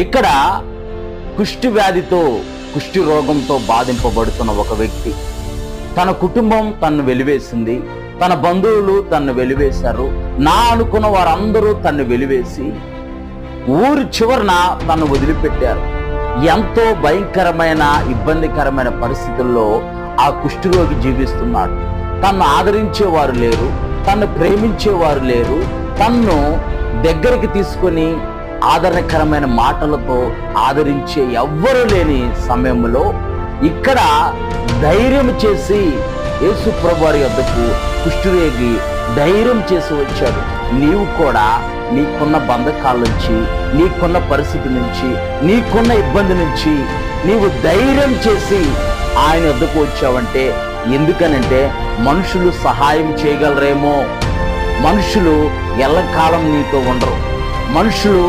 ఇక్కడ కుష్టి వ్యాధితో, కుష్టి రోగంతో బాధింపబడుతున్న ఒక వ్యక్తి, తన కుటుంబం తన్ను వెలివేసింది, తన బంధువులు తన్ను వెలివేశారు, నా అనుకున్న వారందరూ తన్ను వెలివేసి ఊరి చివరన తను వదిలిపెట్టారు. ఎంతో భయంకరమైన, ఇబ్బందికరమైన పరిస్థితుల్లో ఆ కుష్ఠరోగి జీవిస్తున్నాడు. తన్ను ఆదరించేవారు లేరు, తన్ను ప్రేమించేవారు లేరు, తన్ను దగ్గరికి తీసుకొని ఆదరణకరమైన మాటలతో ఆదరించే ఎవ్వరూ లేని సమయంలో ఇక్కడ ధైర్యం చేసి యేసు ప్రభువారి యొద్దకు కుష్ఠరోగి ధైర్యం చేసి వచ్చాడు. నీవు కూడా నీకున్న బంధకాల నుంచి, నీకున్న పరిస్థితి నుంచి, నీకున్న ఇబ్బంది నుంచి నీవు ధైర్యం చేసి ఆయన వద్దకు వచ్చావంటే, ఎందుకనంటే మనుషులు సహాయం చేయగలరేమో, మనుషులు ఎల్లకాలం నీతో ఉండరు, మనుషులు